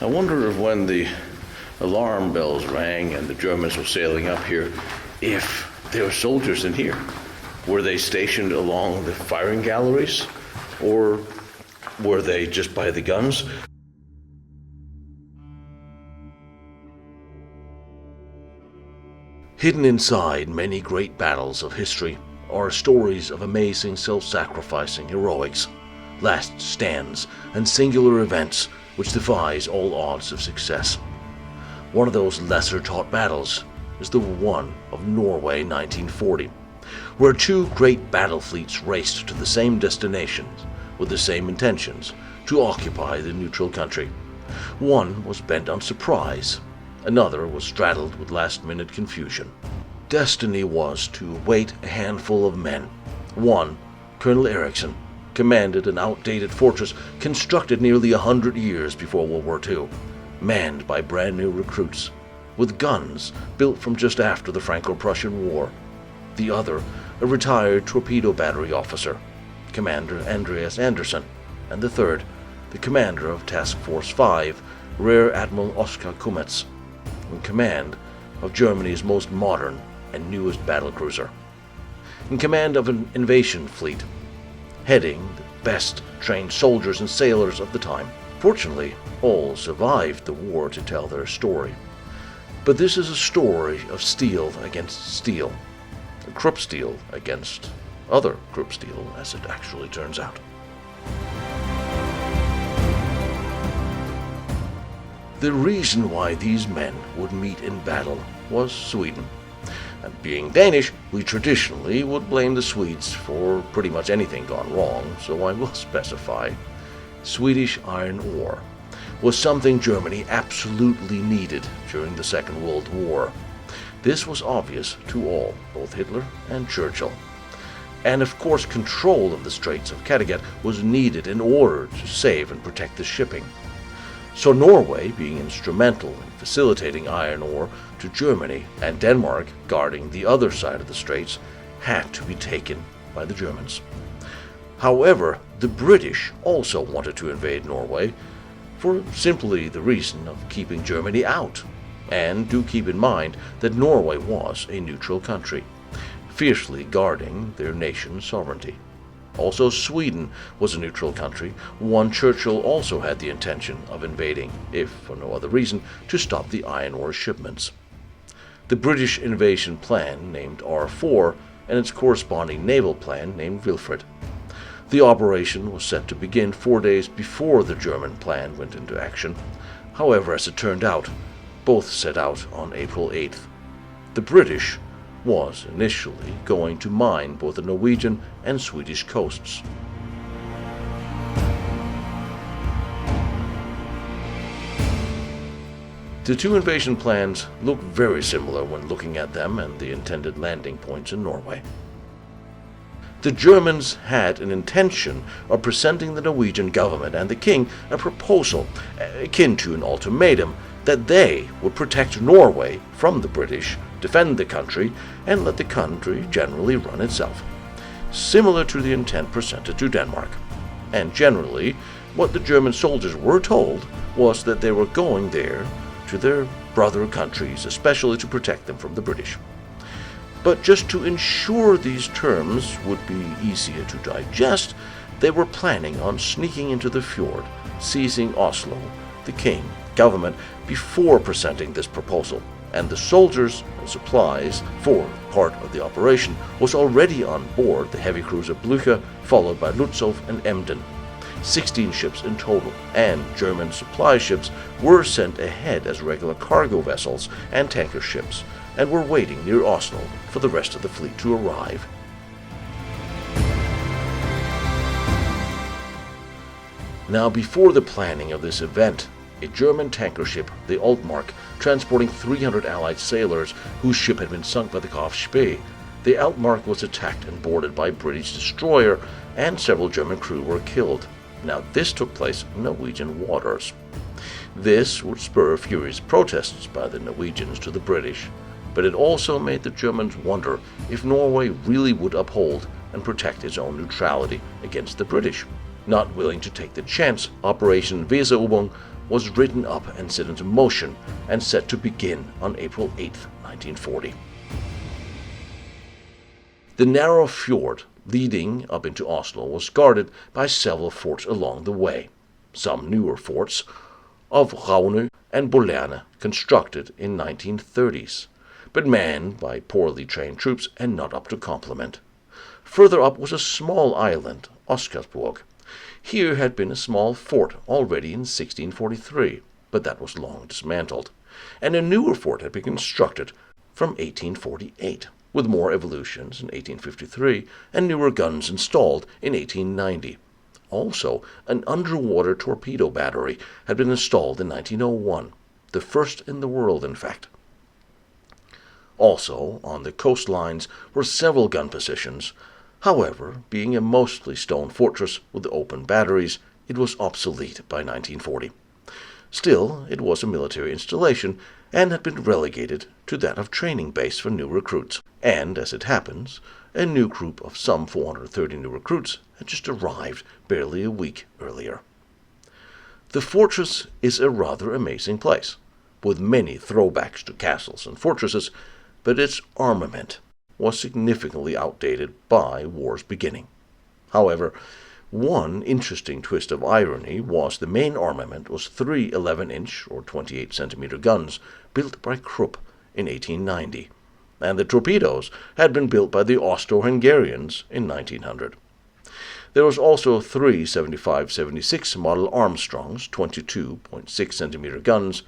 I wonder if when the alarm bells rang and the Germans were sailing up here, if there were soldiers in here. Were they stationed along the firing galleries, or were they just by the guns? Hidden inside many great battles of history are stories of amazing self-sacrificing heroics, last stands, and singular events which defies all odds of success. One of those lesser-taught battles is the one of Norway 1940, where two great battle fleets raced to the same destinations with the same intentions to occupy the neutral country. One was bent on surprise, another was straddled with last-minute confusion. Destiny was to wait a handful of men. One, Colonel Eriksson, commanded an outdated fortress constructed nearly 100 years before World War II, manned by brand new recruits, with guns built from just after the Franco-Prussian War. The other, a retired torpedo battery officer, Commander Andreas Andersson, and the third, the commander of Task Force 5, Rear Admiral Oskar Kumets, in command of Germany's most modern and newest battlecruiser, in command of an invasion fleet, heading the best trained soldiers and sailors of the time. Fortunately, all survived the war to tell their story. But this is a story of steel against steel, Krupp steel against other Krupp steel, as it actually turns out. The reason why these men would meet in battle was Sweden. And being Danish, we traditionally would blame the Swedes for pretty much anything gone wrong, so I will specify. Swedish iron ore was something Germany absolutely needed during the Second World War. This was obvious to all, both Hitler and Churchill. And of course, control of the Straits of Kattegat was needed in order to save and protect the shipping. So Norway, being instrumental in facilitating iron ore to Germany, and Denmark, guarding the other side of the straits, had to be taken by the Germans. However, the British also wanted to invade Norway for simply the reason of keeping Germany out. And do keep in mind that Norway was a neutral country, fiercely guarding their nation's sovereignty. Also, Sweden was a neutral country, one Churchill also had the intention of invading, if for no other reason, to stop the iron ore shipments. The British invasion plan, named R4, and its corresponding naval plan, named Wilfred. The operation was set to begin 4 days before the German plan went into action. However, as it turned out, both set out on April 8th. The British was initially going to mine both the Norwegian and Swedish coasts. The two invasion plans look very similar when looking at them and the intended landing points in Norway. The Germans had an intention of presenting the Norwegian government and the king a proposal akin to an ultimatum that they would protect Norway from the British, defend the country, and let the country generally run itself, similar to the intent presented to Denmark. And generally, what the German soldiers were told was that they were going there to their brother countries, especially to protect them from the British. But just to ensure these terms would be easier to digest, they were planning on sneaking into the fjord, seizing Oslo, the king, government, before presenting this proposal, and the soldiers and supplies for part of the operation was already on board the heavy cruiser Blucher, followed by Lutzow and Emden. 16 ships in total, and German supply ships were sent ahead as regular cargo vessels and tanker ships, and were waiting near Oslo for the rest of the fleet to arrive. Now, before the planning of this event, a German tanker ship, the Altmark, transporting 300 Allied sailors whose ship had been sunk by the Graf Spee. The Altmark was attacked and boarded by a British destroyer, and several German crew were killed. Now, this took place in Norwegian waters. This would spur furious protests by the Norwegians to the British, but it also made the Germans wonder if Norway really would uphold and protect its own neutrality against the British. Not willing to take the chance, Operation Weserübung was written up and set into motion and set to begin on April 8, 1940. The narrow fjord leading up into Oslo was guarded by several forts along the way, some newer forts of Raune and Bolerne constructed in 1930s, but manned by poorly trained troops and not up to complement. Further up was a small island, Oscarsborg. Here had been a small fort already in 1643, but that was long dismantled, and a newer fort had been constructed from 1848, with more evolutions in 1853 and newer guns installed in 1890. Also, an underwater torpedo battery had been installed in 1901, the first in the world, in fact. Also, on the coastlines were several gun positions. However, being a mostly stone fortress with open batteries, it was obsolete by 1940. Still, it was a military installation and had been relegated to that of training base for new recruits. And, as it happens, a new group of some 430 new recruits had just arrived barely a week earlier. The fortress is a rather amazing place, with many throwbacks to castles and fortresses, but its armament was significantly outdated by war's beginning. However, one interesting twist of irony was the main armament was three 11-inch or 28-centimeter guns built by Krupp in 1890, and the torpedoes had been built by the Austro-Hungarians in 1900. There was also three 75-76 model Armstrongs 22.6-centimeter guns.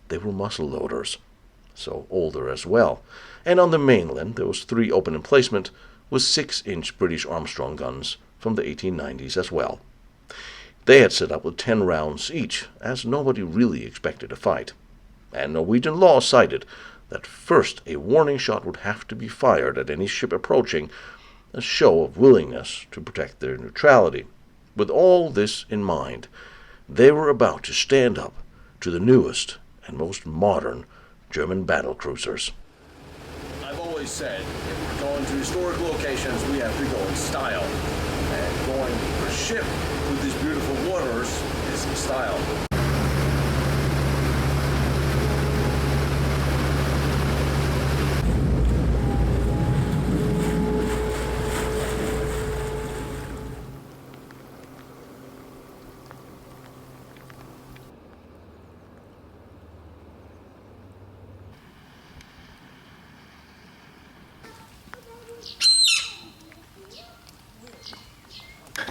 They were muzzle loaders, so older as well. And on the mainland there was three open emplacement with 6-inch British Armstrong guns from the 1890s as well. They had set up with 10 rounds each, as nobody really expected a fight. And Norwegian law cited that first a warning shot would have to be fired at any ship approaching, a show of willingness to protect their neutrality. With all this in mind, they were about to stand up to the newest and most modern German battle cruisers. I've always said, if we're going to historic locations, we have to go in style. And going for a ship through these beautiful waters is in style.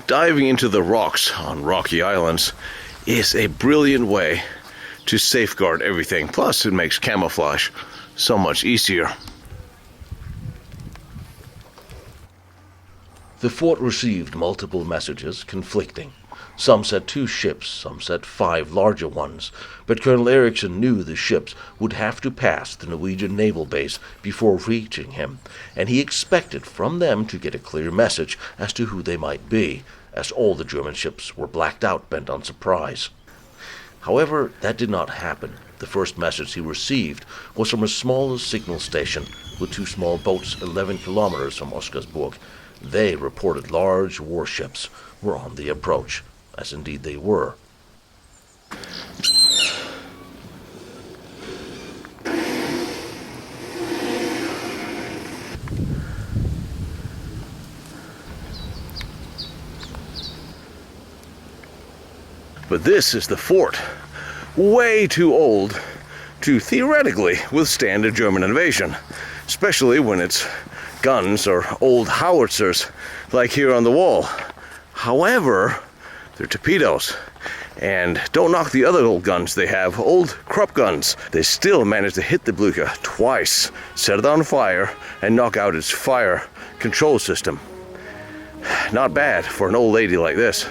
Diving into the rocks on rocky islands is a brilliant way to safeguard everything. Plus, it makes camouflage so much easier. The fort received multiple messages conflicting. Some said 2 ships, some said 5 larger ones, but Colonel Eriksson knew the ships would have to pass the Norwegian naval base before reaching him, and he expected from them to get a clear message as to who they might be, as all the German ships were blacked out, bent on surprise. However, that did not happen. The first message he received was from a small signal station with 2 small boats 11 kilometers from Oscarsborg. They reported large warships were on the approach, as indeed they were. But this is the fort, way too old to theoretically withstand a German invasion, especially when its guns are old howitzers like here on the wall. However, they're torpedoes, and don't knock the other old guns they have, old Krupp guns. They still managed to hit the Blucher twice, set it on fire, and knock out its fire control system. Not bad for an old lady like this.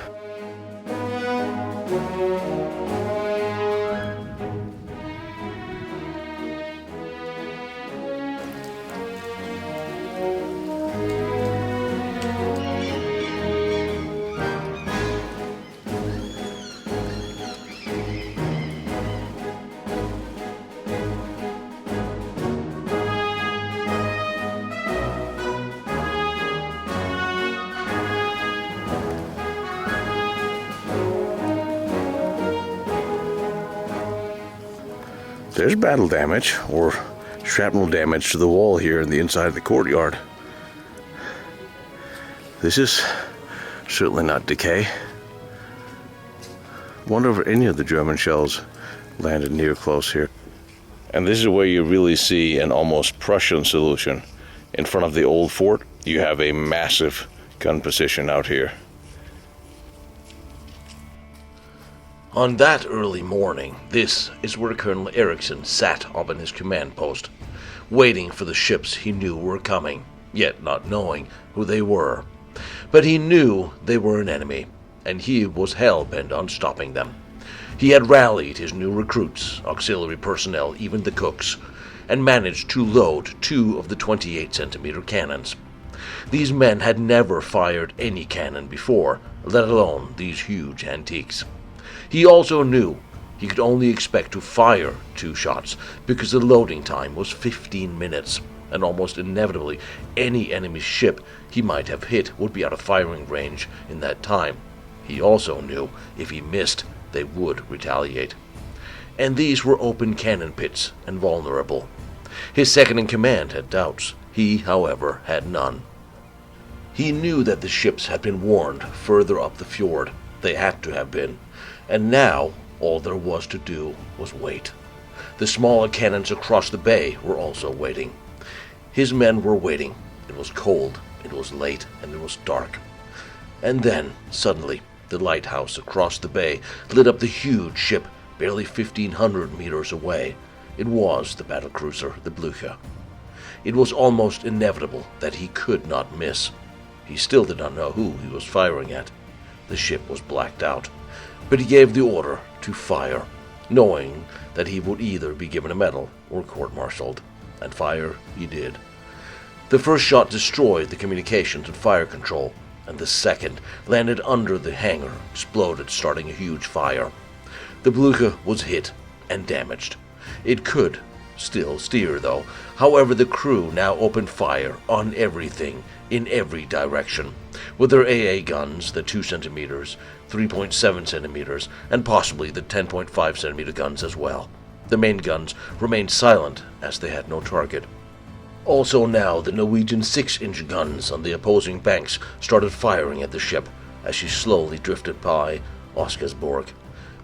there's battle damage or shrapnel damage to the wall here in the inside of the courtyard. This is certainly not decay. Wonder if any of the German shells landed near close here. And this is where you really see an almost Prussian solution. In front of the old fort, you have a massive gun position out here. On that early morning, this is where Colonel Eriksson sat up in his command post, waiting for the ships he knew were coming, yet not knowing who they were. But he knew they were an enemy, and he was hell-bent on stopping them. He had rallied his new recruits, auxiliary personnel, even the cooks, and managed to load 2 of the 28-centimeter cannons. These men had never fired any cannon before, let alone these huge antiques. He also knew he could only expect to fire 2 shots because the loading time was 15 minutes, and almost inevitably any enemy ship he might have hit would be out of firing range in that time. He also knew if he missed, they would retaliate. And these were open cannon pits and vulnerable. His second-in-command had doubts. He, however, had none. He knew that the ships had been warned further up the fjord. They had to have been. And now, all there was to do was wait. The smaller cannons across the bay were also waiting. His men were waiting. It was cold, it was late, and it was dark. And then, suddenly, the lighthouse across the bay lit up the huge ship barely 1,500 meters away. It was the battlecruiser, the Blucher. It was almost inevitable that he could not miss. He still did not know who he was firing at. The ship was blacked out. But he gave the order to fire, knowing that he would either be given a medal or court-martialed. And fire he did. The first shot destroyed the communications and fire control, and the second landed under the hangar, exploded, starting a huge fire. The Blucher was hit and damaged. It could still steer, though. However, the crew now opened fire on everything, in every direction, with their AA guns, the 2 centimeters, 3.7 centimeters, and possibly the 10.5 centimeter guns as well. The main guns remained silent, as they had no target. Also now, the Norwegian 6-inch guns on the opposing banks started firing at the ship as she slowly drifted by Oscarsborg,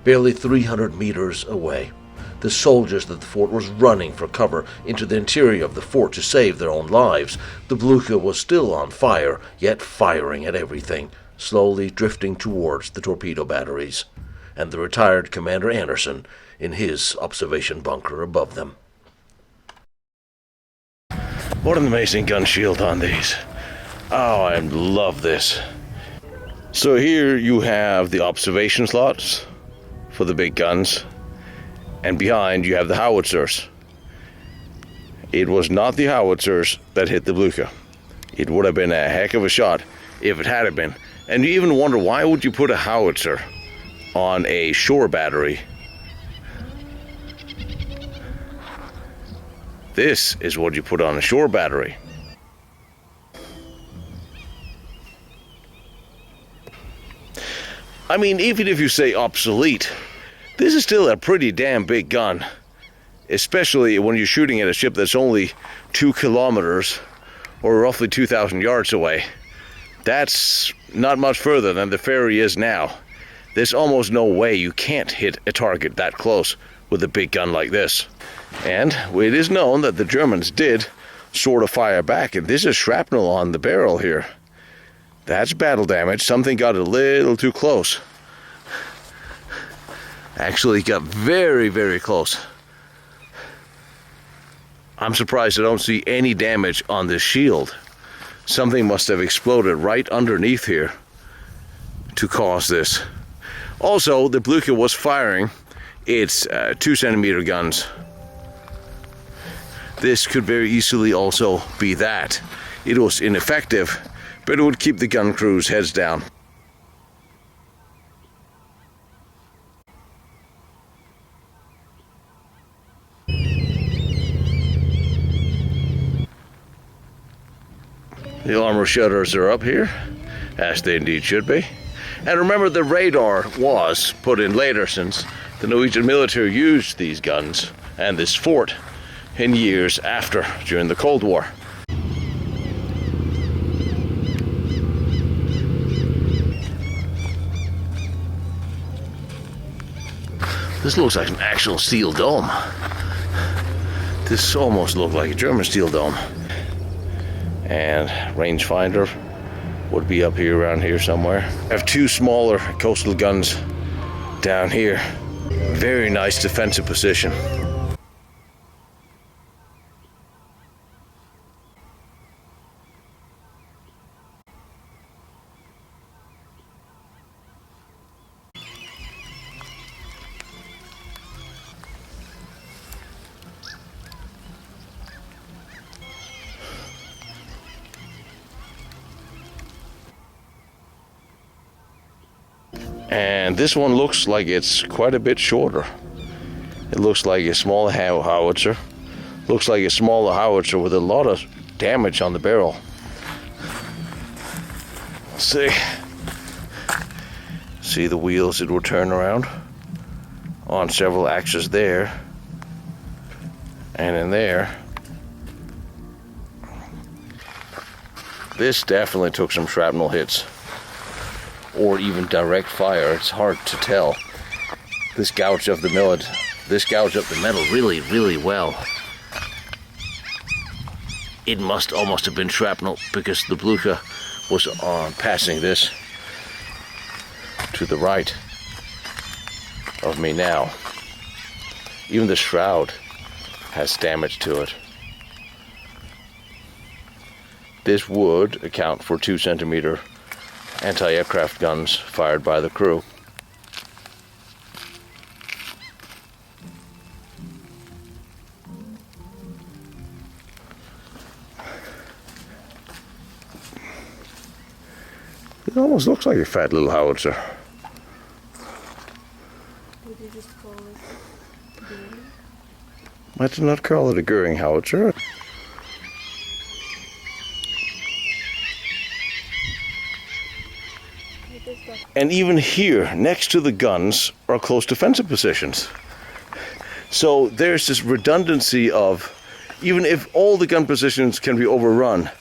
barely 300 meters away. The soldiers at the fort was running for cover into the interior of the fort to save their own lives. The Blucher was still on fire, yet firing at everything, slowly drifting towards the torpedo batteries, and the retired Commander Anderson in his observation bunker above them. What an amazing gun shield on these. Oh, I love this. So here you have the observation slots for the big guns, and behind you have the howitzers. It was not the howitzers that hit the Blucher. It would have been a heck of a shot if it had been. And you even wonder, why would you put a howitzer on a shore battery? This is what you put on a shore battery. I mean, even if you say obsolete, this is still a pretty damn big gun, especially when you're shooting at a ship that's only 2 kilometers or roughly 2,000 yards away. That's not much further than the ferry is now. There's almost no way you can't hit a target that close with a big gun like this. And it is known that the Germans did sort of fire back, and this is shrapnel on the barrel here. That's battle damage. Something got a little too close. Actually got very, very close. I'm surprised I don't see any damage on this shield. Something must have exploded right underneath here to cause this. Also, the Blucher was firing its 2 centimeter guns. This could very easily also be that. It was ineffective, but it would keep the gun crew's heads down. The armor shutters are up here, as they indeed should be. And remember, the radar was put in later, since the Norwegian military used these guns and this fort in years after, during the Cold War. This looks like an actual steel dome. This almost looked like a German steel dome. And rangefinder would be up here, around here somewhere. I have two smaller coastal guns down here. Very nice defensive position. And this one looks like it's quite a bit shorter. It looks like a small howitzer. Looks like a smaller howitzer with a lot of damage on the barrel. See the wheels, it will turn around on several axes there. And in there. This definitely took some shrapnel hits. Or even direct fire. It's hard to tell. This gouged up the metal really, really well. It must almost have been shrapnel because the Blucher was passing this to the right of me now. Even the shroud has damage to it. This would account for 2-centimeter anti-aircraft guns fired by the crew. It almost looks like a fat little howitzer. Would you just call it Goering? I did not call it a Goering howitzer. And even here, next to the guns, are close defensive positions. So there's this redundancy of, even if all the gun positions can be overrun,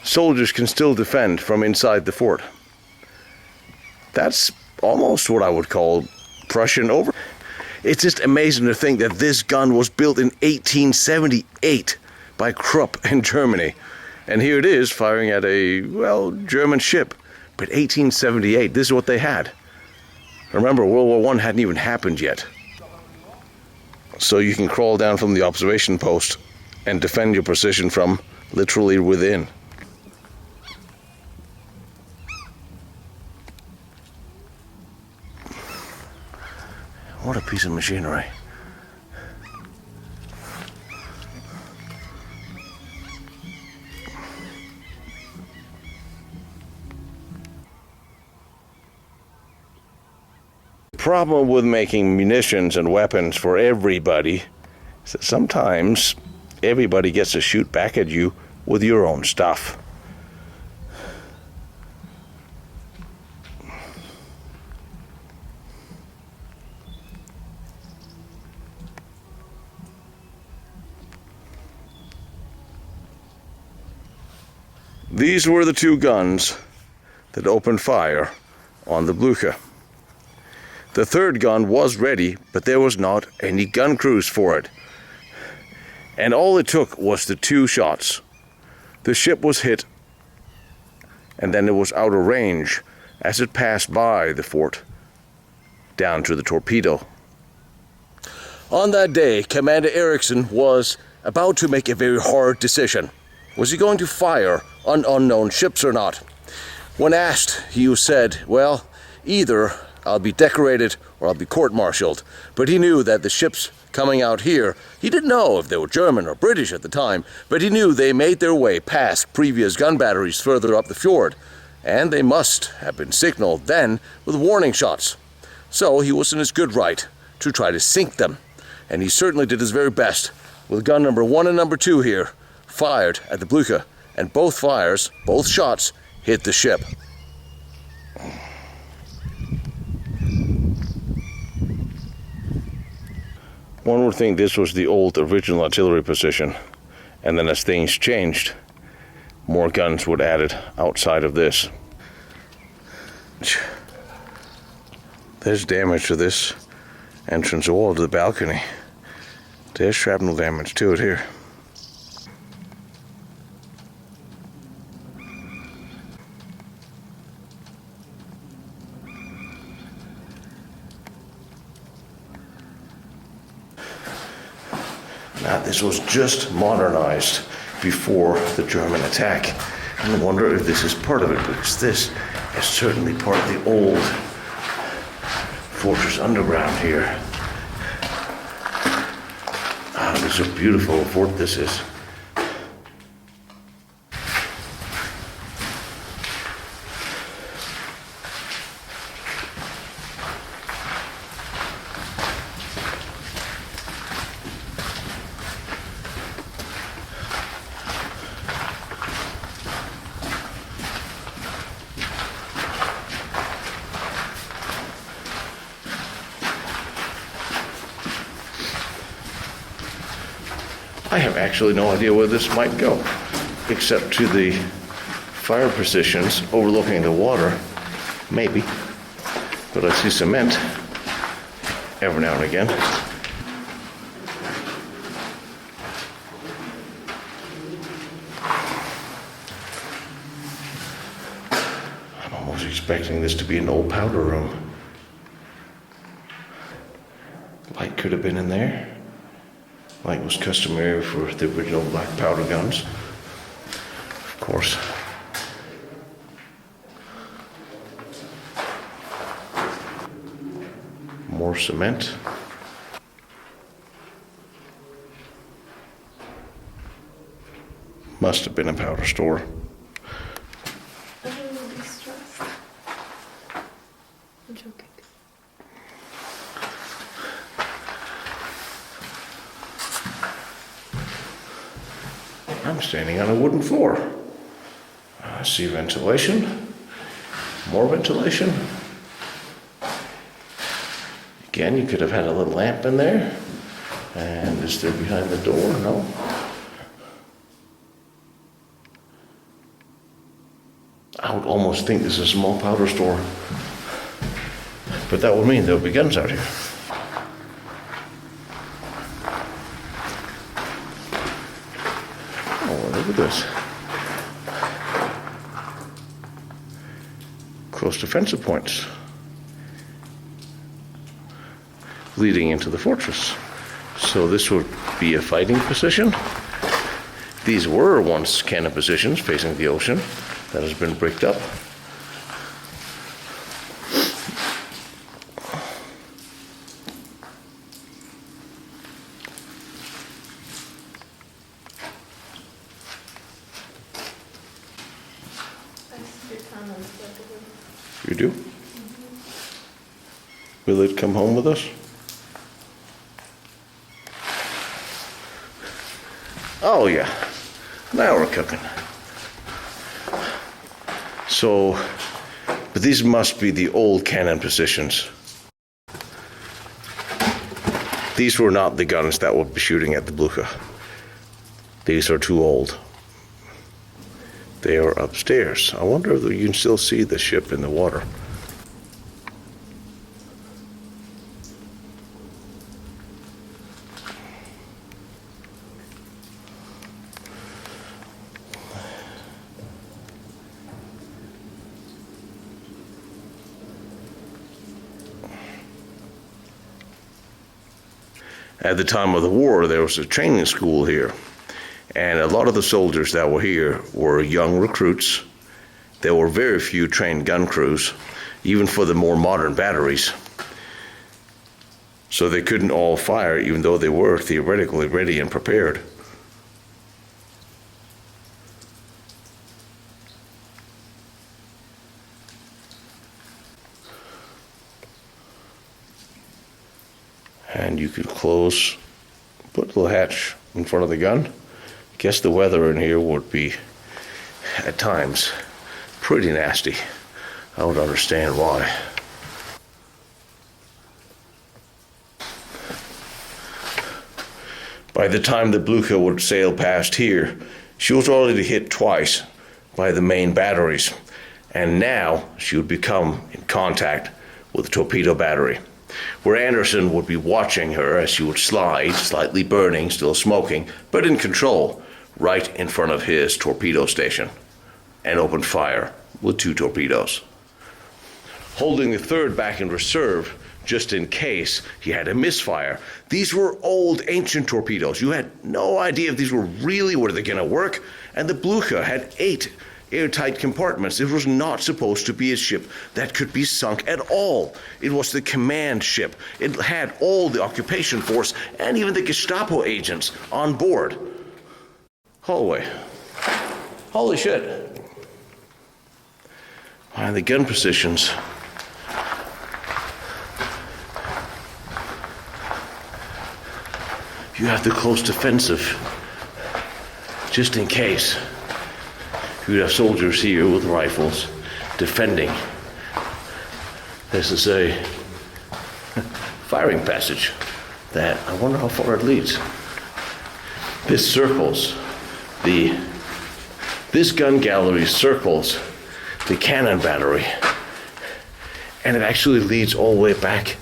soldiers can still defend from inside the fort. That's almost what I would call Prussian over. It's just amazing to think that this gun was built in 1878 by Krupp in Germany. And here it is, firing at a, well, German ship. But 1878, this is what they had. Remember, World War I hadn't even happened yet. So you can crawl down from the observation post and defend your position from literally within. What a piece of machinery. Problem with making munitions and weapons for everybody is that sometimes everybody gets to shoot back at you with your own stuff. These were the two guns that opened fire on the Blucher. The third gun was ready, but there was not any gun crews for it. And all it took was the two shots. The ship was hit, and then it was out of range as it passed by the fort, down to the torpedo. On that day, Commander Eriksson was about to make a very hard decision. Was he going to fire on unknown ships or not? When asked, he said, well, either I'll be decorated or I'll be court-martialed. But he knew that the ships coming out here, he didn't know if they were German or British at the time, but he knew they made their way past previous gun batteries further up the fjord, and they must have been signaled then with warning shots. So he was in his good right to try to sink them, and he certainly did his very best with gun number 1 and number 2 here, fired at the Blucher, and both shots, hit the ship. One would think this was the old original artillery position, and then as things changed, more guns were added outside of this. There's damage to this entrance wall to the balcony. There's shrapnel damage to it here. Now, this was just modernized before the German attack. And I wonder if this is part of it, because this is certainly part of the old fortress underground here. Ah, this is a beautiful fort this is. I have actually no idea where this might go, except to the fire positions overlooking the water, maybe. But I see cement every now and again. I'm almost expecting this to be an old powder room. Light could have been in there, like was customary for the original black powder guns, of course. More cement. Must have been a powder store. I will be stressed. I'm joking. I'm standing on a wooden floor. I see ventilation, more ventilation. Again, you could have had a little lamp in there. And is there behind the door? No. I would almost think this is a small powder store. But that would mean there'll be guns out here. Oh, look at this. Close defensive points leading into the fortress. So this would be a fighting position. These were once cannon positions facing the ocean. That has been bricked up. You do? Will it come home with us? Oh yeah, now we're cooking. So, but these must be the old cannon positions. These were not the guns that would be shooting at the Blucher. These are too old. They are upstairs. I wonder if you can still see the ship in the water. At the time of the war, there was a training school here. And a lot of the soldiers that were here were young recruits. There were very few trained gun crews, even for the more modern batteries. So they couldn't all fire, even though they were theoretically ready and prepared. And you could close, put a little hatch in front of the gun. I guess the weather in here would be, at times, pretty nasty. I would understand why. By the time the Blucher would sail past here, she was already hit twice by the main batteries, and now she would become in contact with the torpedo battery, where Anderson would be watching her as she would slide, slightly burning, still smoking, but in control, right in front of his torpedo station, and opened fire with 2 torpedoes, holding the third back in reserve just in case he had a misfire. These were old, ancient torpedoes. You had no idea if these were really were they going to work, and the Blucher had 8 airtight compartments. It was not supposed to be a ship that could be sunk at all. It was the command ship. It had all the occupation force and even the Gestapo agents on board. Hallway. Holy shit. And the gun positions. You have the close defensive, just in case. You'd have soldiers here with rifles defending. This is a firing passage that I wonder how far it leads. This circles this gun gallery circles the cannon battery, and it actually leads all the way back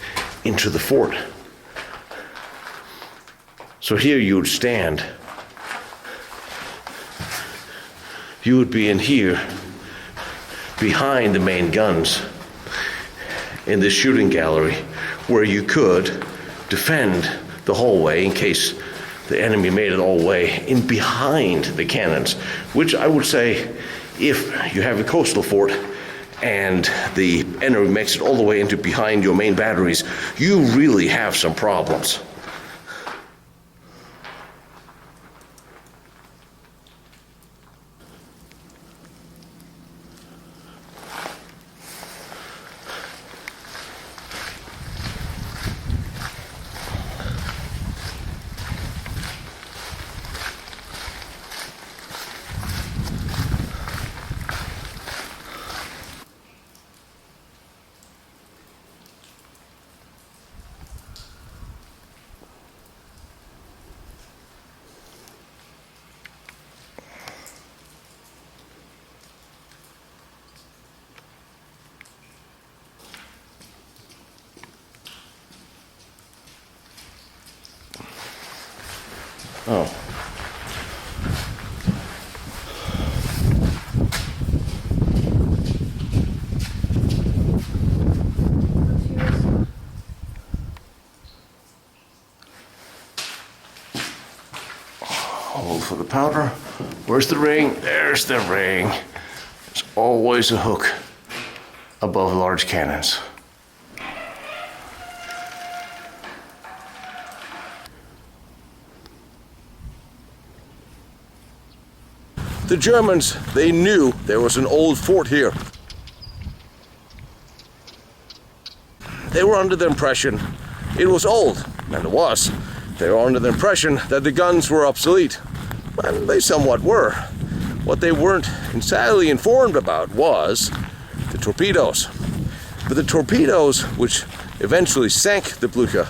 into the fort. So here you would stand. You would be in here, behind the main guns, in this shooting gallery, where you could defend the hallway in case the enemy made it all the way in behind the cannons, which I would say, if you have a coastal fort and the enemy makes it all the way into behind your main batteries, you really have some problems. Oh. Hold for the powder. Where's the ring? There's the ring. There's always a hook above large cannons. The Germans, they knew there was an old fort here. They were under the impression it was old, and it was. They were under the impression that the guns were obsolete, and they somewhat were. What they weren't entirely informed about was the torpedoes. But the torpedoes, which eventually sank the Blucher,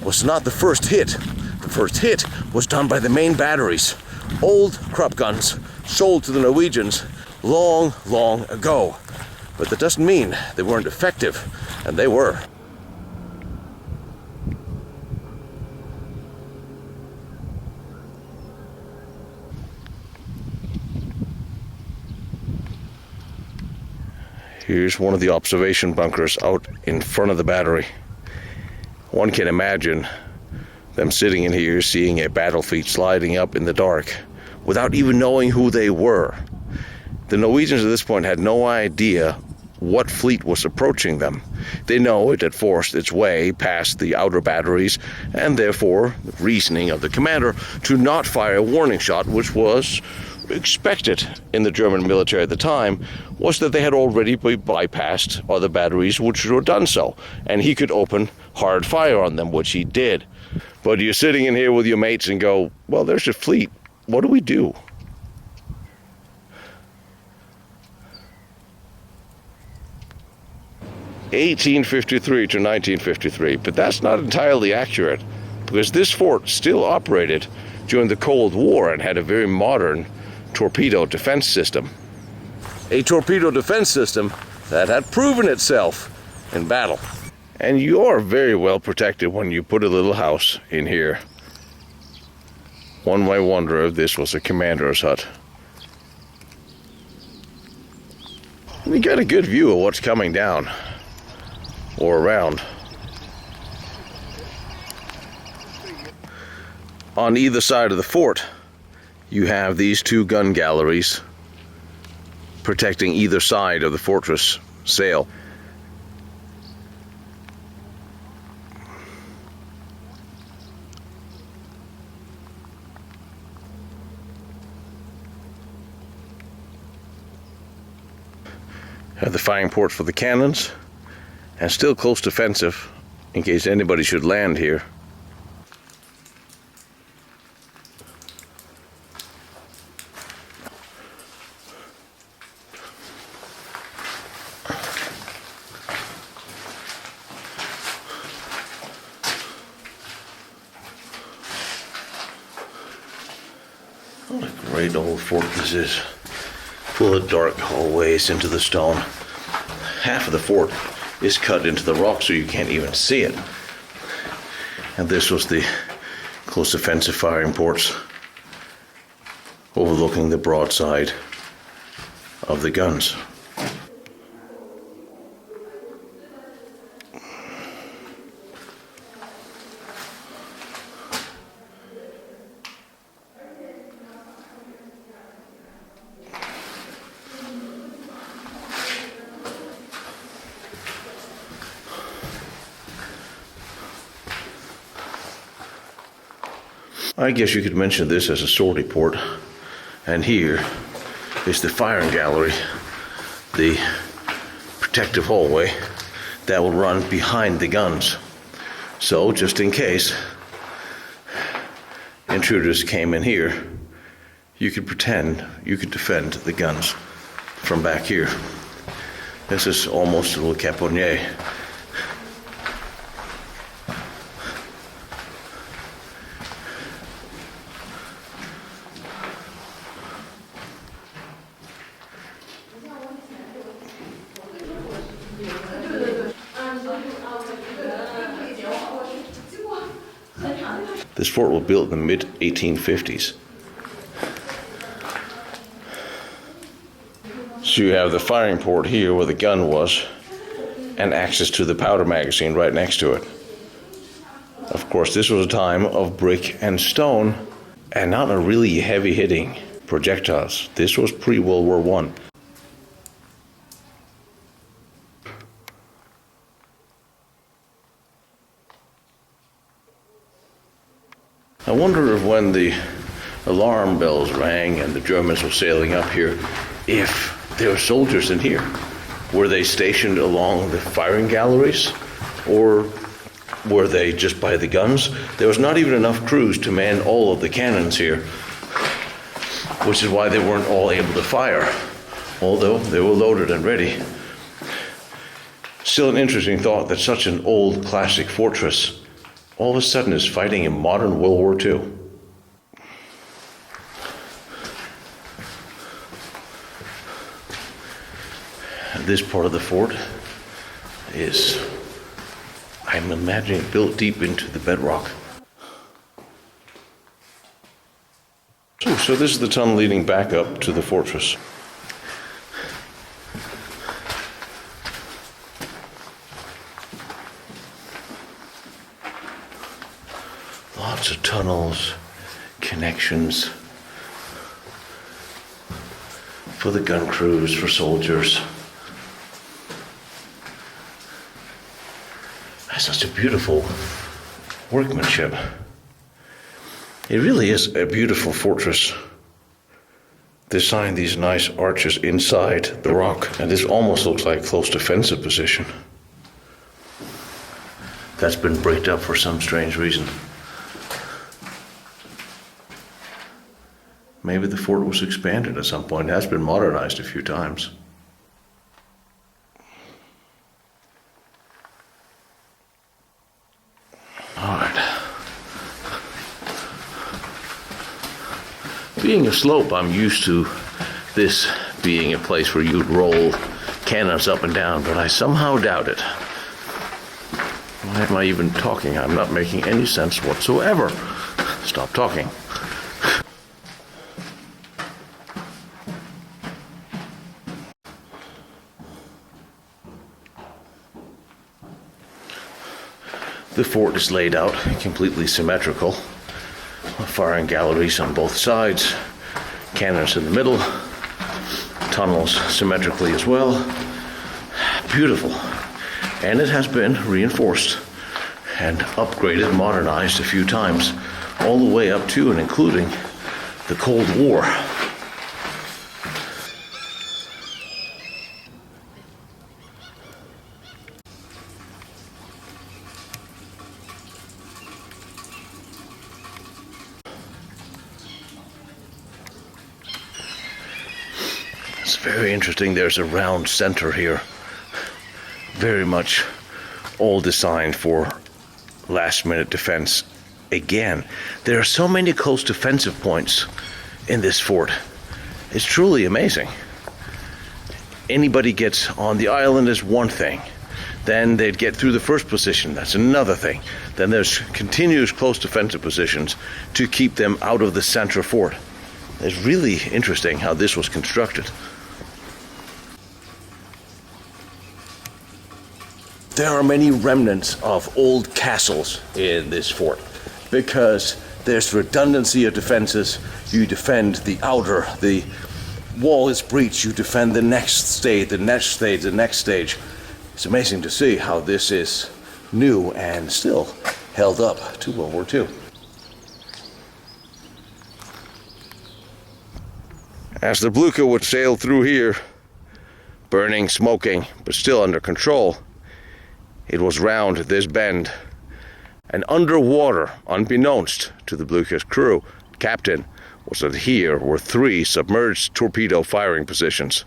was not the first hit. The first hit was done by the main batteries, old Krupp guns sold to the Norwegians long, long ago. But that doesn't mean they weren't effective, and they were. Here's one of the observation bunkers out in front of the battery. One can imagine them sitting in here seeing a battle fleet sliding up in the dark without even knowing who they were. The Norwegians at this point had no idea what fleet was approaching them. They know it had forced its way past the outer batteries, and therefore the reasoning of the commander to not fire a warning shot, which was expected in the German military at the time, was that they had already bypassed other batteries which should have done so, and he could open hard fire on them, which he did. But you're sitting in here with your mates and go, well, there's a fleet. What do we do? (1853 to 1953), but that's not entirely accurate. because this fort still operated during the Cold War and had a very modern torpedo defense system. A torpedo defense system that had proven itself in battle. And you are very well protected when you put a little house in here. One might wonder if this was a commander's hut. You got a good view of what's coming down or around. On either side of the fort, you have these two gun galleries protecting either side of the fortress sail. Have the firing ports for the cannons, and still close defensive in case anybody should land here. What a great old fort this is. Full of dark hallways into the stone. Half of the fort is cut into the rock so you can't even see it. And this was the close defensive firing ports overlooking the broadside of the guns. I guess you could mention this as a sortie port. And here is the firing gallery, the protective hallway that will run behind the guns. So just in case intruders came in here, you could pretend you could defend the guns from back here. This is almost a little caponnier. This fort was built in the mid-1850s. So you have the firing port here where the gun was and access to the powder magazine right next to it. Of course, this was a time of brick and stone and not a really heavy-hitting projectiles. This was pre-World War I. I wonder if when the alarm bells rang and the Germans were sailing up here, if there were soldiers in here. Were they stationed along the firing galleries, or were they just by the guns? There was not even enough crews to man all of the cannons here, which is why they weren't all able to fire, although they were loaded and ready. Still an interesting thought that such an old classic fortress all of a sudden is fighting in modern World War II. And this part of the fort is, I'm imagining, built deep into the bedrock. So this is the tunnel leading back up to the fortress. Lots of tunnels, connections for the gun crews, for soldiers. That's such a beautiful workmanship. It really is a beautiful fortress. Designed these nice arches inside the rock, and this almost looks like a close defensive position. That's been bricked up for some strange reason. Maybe the fort was expanded at some point. It has been modernized a few times. All right. Being a slope, I'm used to this being a place where you'd roll cannons up and down, but I somehow doubt it. Why am I even talking? I'm not making any sense whatsoever. Stop talking. The fort is laid out completely symmetrical. Firing galleries on both sides, cannons in the middle, tunnels symmetrically as well. Beautiful. And it has been reinforced and upgraded, modernized a few times, all the way up to and including the Cold War. It's very interesting. There's a round center here. Very much all designed for last-minute defense. Again, there are so many close defensive points in this fort. It's truly amazing. Anybody gets on the island is one thing. Then they'd get through the first position. That's another thing. Then there's continuous close defensive positions to keep them out of the center fort. It's really interesting how this was constructed. There are many remnants of old castles in this fort because there's redundancy of defenses. You defend the outer, the wall is breached, you defend the next stage, the next stage, the next stage. It's amazing to see how this is new and still held up to World War II. As the Blucher would sail through here, burning, smoking, but still under control, it was round this bend, and underwater, unbeknownst to the Blucher's crew, captain, was that here were 3 submerged torpedo firing positions.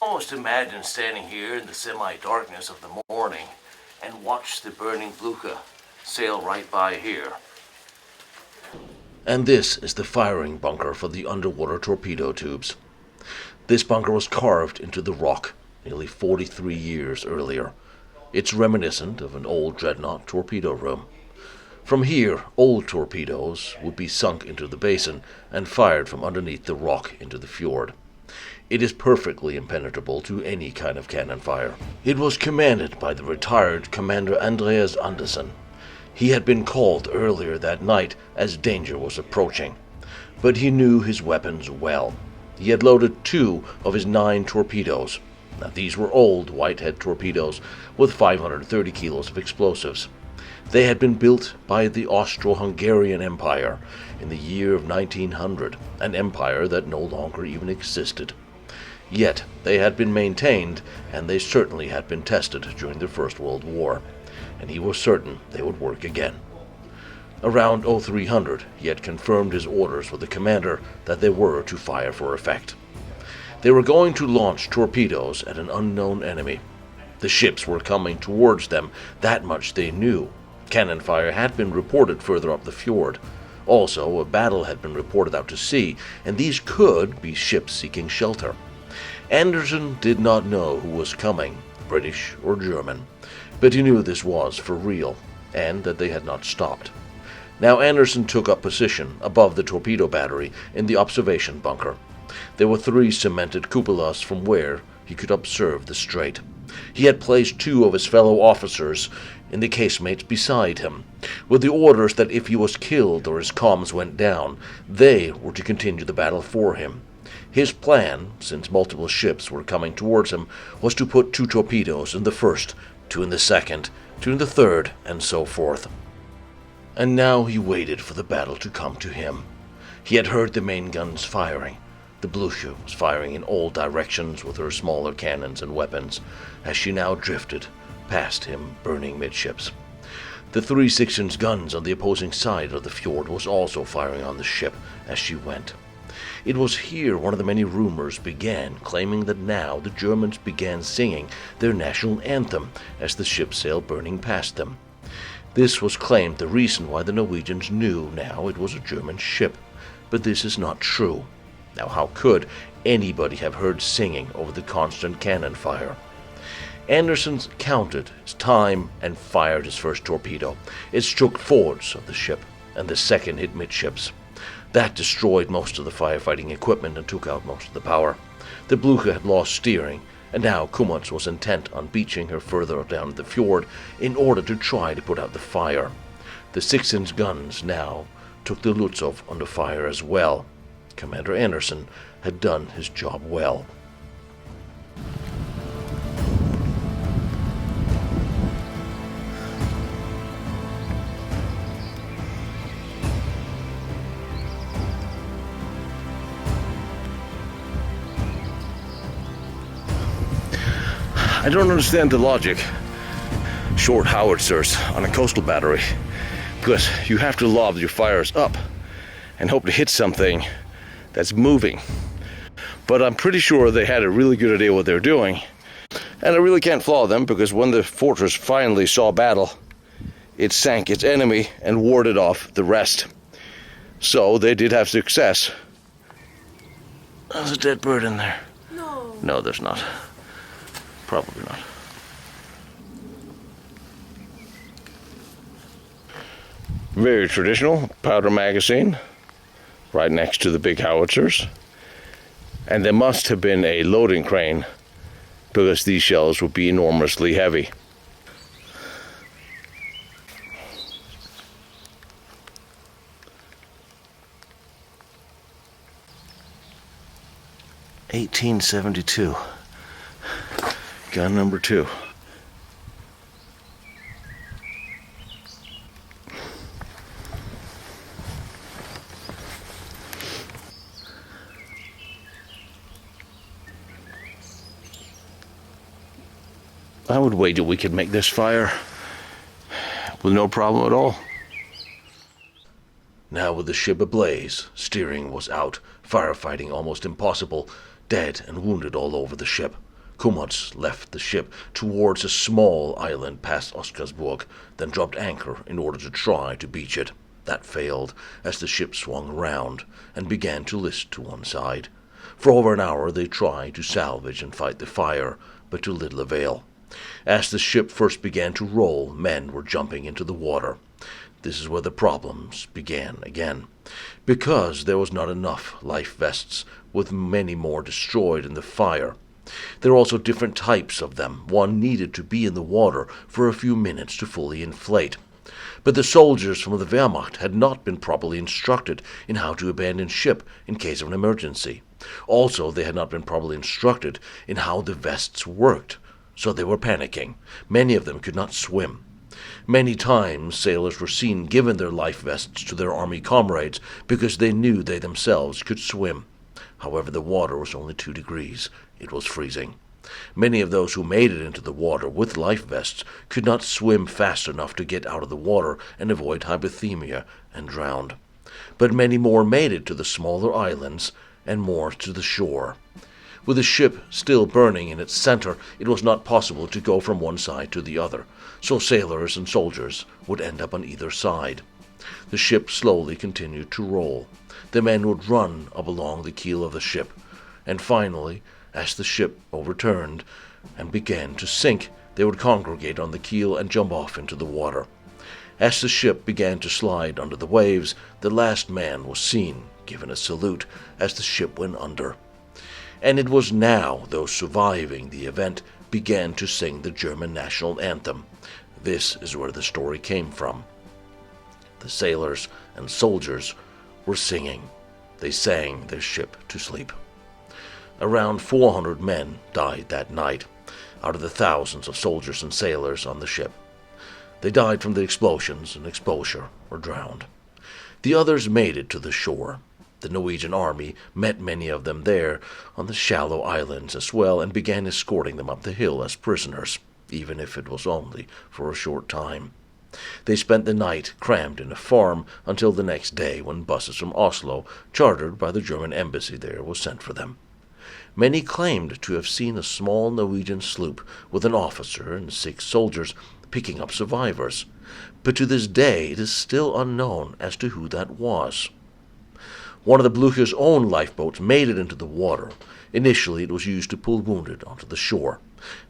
Almost imagine standing here in the semi-darkness of the morning and watch the burning Blucher sail right by here. And this is the firing bunker for the underwater torpedo tubes. This bunker was carved into the rock nearly 43 years earlier. It's reminiscent of an old dreadnought torpedo room. From here, old torpedoes would be sunk into the basin and fired from underneath the rock into the fjord. It is perfectly impenetrable to any kind of cannon fire. It was commanded by the retired Commander Andreas Andersen. He had been called earlier that night as danger was approaching, but he knew his weapons well. He had loaded 2 of his 9 torpedoes. Now, these were old Whitehead torpedoes with 530 kilos of explosives. They had been built by the Austro-Hungarian Empire in the year of 1900, an empire that no longer even existed. Yet they had been maintained, and they certainly had been tested during the First World War, and he was certain they would work again. Around 0300, he had confirmed his orders with the commander that they were to fire for effect. They were going to launch torpedoes at an unknown enemy. The ships were coming towards them, that much they knew. Cannon fire had been reported further up the fjord. Also, a battle had been reported out to sea, and these could be ships seeking shelter. Andersen did not know who was coming, British or German, but he knew this was for real, and that they had not stopped. Now Andersen took up position above the torpedo battery in the observation bunker. There were 3 cemented cupolas from where he could observe the strait. He had placed 2 of his fellow officers in the casemates beside him, with the orders that if he was killed or his comms went down, they were to continue the battle for him. His plan, since multiple ships were coming towards him, was to put 2 torpedoes in the first, two in the second, two in the third, and so forth. And now he waited for the battle to come to him. He had heard the main guns firing. The Blucher was firing in all directions with her smaller cannons and weapons, as she now drifted past him, burning midships. The 3 6-inch guns on the opposing side of the fjord was also firing on the ship as she went. It was here one of the many rumors began, claiming that now the Germans began singing their national anthem as the ship sailed burning past them. This was claimed the reason why the Norwegians knew now it was a German ship, but this is not true. Now how could anybody have heard singing over the constant cannon fire? Anderson counted his time and fired his first torpedo. It struck forwards of the ship, and the second hit midships. That destroyed most of the firefighting equipment and took out most of the power. The Blucher had lost steering, and now Kumats was intent on beaching her further down the fjord in order to try to put out the fire. The 6-inch guns now took the Lutzow under fire as well. Commander Anderson had done his job well. I don't understand the logic. Short howitzers on a coastal battery, because you have to lob your fires up and hope to hit something that's moving. But I'm pretty sure they had a really good idea what they're doing, and I really can't fault them, because when the fortress finally saw battle, it sank its enemy and warded off the rest. So they did have success. There's a dead bird in there. No, there's not. Probably not. Very traditional powder magazine right next to the big howitzers. And there must have been a loading crane, because these shells would be enormously heavy. (1872). Gun number 2. I would wager we could make this fire with no problem at all. Now with the ship ablaze, steering was out, firefighting almost impossible, dead and wounded all over the ship. Kumats left the ship towards a small island past Oscarsborg, then dropped anchor in order to try to beach it. That failed, as the ship swung around and began to list to one side. For over an hour they tried to salvage and fight the fire, but to little avail. As the ship first began to roll, men were jumping into the water. This is where the problems began again, because there was not enough life vests, with many more destroyed in the fire. There are also different types of them. One needed to be in the water for a few minutes to fully inflate. But the soldiers from the Wehrmacht had not been properly instructed in how to abandon ship in case of an emergency. Also, they had not been properly instructed in how the vests worked, so they were panicking. Many of them could not swim. Many times sailors were seen giving their life vests to their army comrades because they knew they themselves could swim. However, the water was only 2 degrees. It was freezing. Many of those who made it into the water with life vests could not swim fast enough to get out of the water and avoid hypothermia and drowned. But many more made it to the smaller islands and more to the shore. With the ship still burning in its center, it was not possible to go from one side to the other, so sailors and soldiers would end up on either side. The ship slowly continued to roll. The men would run up along the keel of the ship, and finally, as the ship overturned and began to sink, they would congregate on the keel and jump off into the water. As the ship began to slide under the waves, the last man was seen, given a salute, as the ship went under. And it was now those surviving the event began to sing the German national anthem. This is where the story came from. The sailors and soldiers were singing. They sang their ship to sleep. Around 400 men died that night. out of the thousands of soldiers and sailors on the ship. They died from the explosions and exposure or drowned. The others made it to the shore. The Norwegian army met many of them there on the shallow islands as well and began escorting them up the hill as prisoners, even if it was only for a short time. They spent the night crammed in a farm until the next day when buses from Oslo, chartered by the German embassy there, was sent for them. Many claimed to have seen a small Norwegian sloop with an officer and 6 soldiers picking up survivors, but to this day it is still unknown as to who that was. One of the Blucher's own lifeboats made it into the water. Initially it was used to pull wounded onto the shore.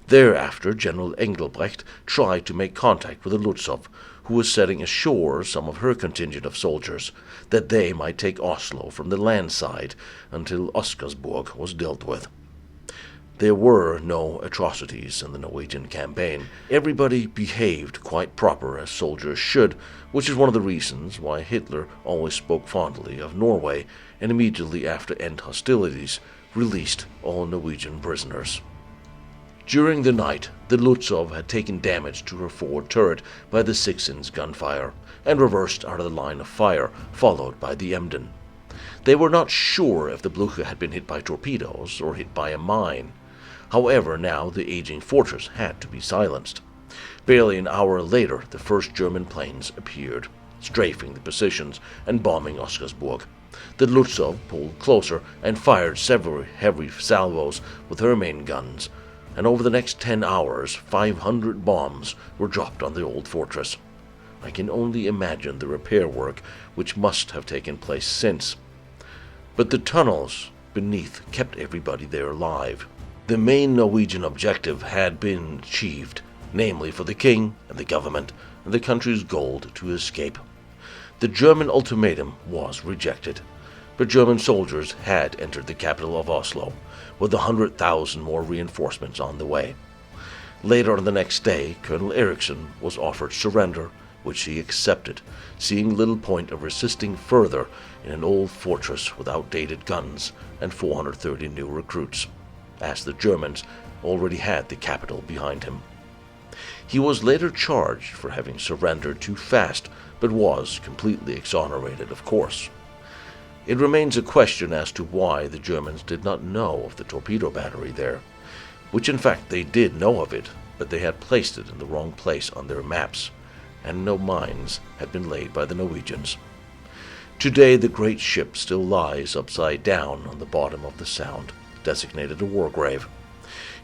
Thereafter General Engelbrecht tried to make contact with the Lutzow, who was setting ashore some of her contingent of soldiers, that they might take Oslo from the land side until Oscarsborg was dealt with. There were no atrocities in the Norwegian campaign. Everybody behaved quite proper as soldiers should, which is one of the reasons why Hitler always spoke fondly of Norway and immediately after end hostilities released all Norwegian prisoners. During the night, the Lutzow had taken damage to her forward turret by the 6-inch gunfire and reversed out of the line of fire, followed by the Emden. They were not sure if the Blucher had been hit by torpedoes or hit by a mine. However, now the aging fortress had to be silenced. Barely an hour later, the first German planes appeared, strafing the positions and bombing Oscarsborg. The Lutzow pulled closer and fired several heavy salvos with her main guns, and over the next 10 hours, 500 bombs were dropped on the old fortress. I can only imagine the repair work which must have taken place since. But the tunnels beneath kept everybody there alive. The main Norwegian objective had been achieved, namely for the king and the government and the country's gold to escape. The German ultimatum was rejected, but German soldiers had entered the capital of Oslo, with 100,000 more reinforcements on the way. Later on the next day, Colonel Eriksson was offered surrender, which he accepted, seeing little point of resisting further in an old fortress with outdated guns and 430 new recruits, as the Germans already had the capital behind him. He was later charged for having surrendered too fast, but was completely exonerated, of course. It remains a question as to why the Germans did not know of the torpedo battery there, which in fact they did know of it, but they had placed it in the wrong place on their maps, and no mines had been laid by the Norwegians. Today the great ship still lies upside down on the bottom of the Sound, designated a war grave.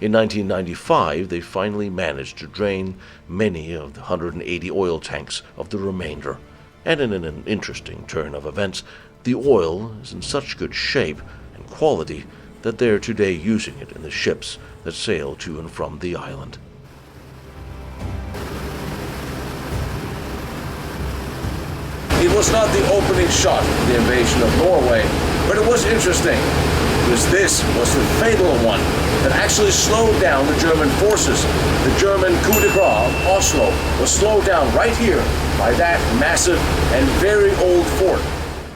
In 1995, they finally managed to drain many of the 180 oil tanks of the remainder, and in an interesting turn of events, the oil is in such good shape and quality that they are today using it in the ships that sail to and from the island. It was not the opening shot of the invasion of Norway, but it was interesting, because this was the fatal one that actually slowed down the German forces. The German coup de grace of Oslo was slowed down right here by that massive and very old fort.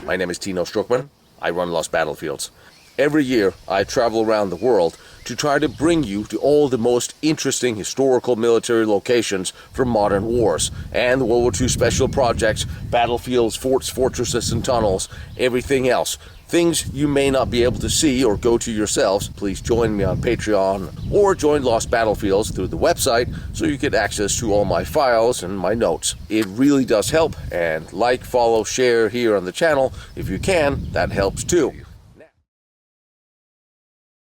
My name is Tino Struckman. I run Lost Battlefields. Every year, I travel around the world to try to bring you to all the most interesting historical military locations from modern wars and the World War II special projects, battlefields, forts, fortresses, and tunnels, everything else. Things you may not be able to see or go to yourselves. Please join me on Patreon or join Lost Battlefields through the website so you get access to all my files and my notes. It really does help, and like, follow, share here on the channel if you can. That helps too.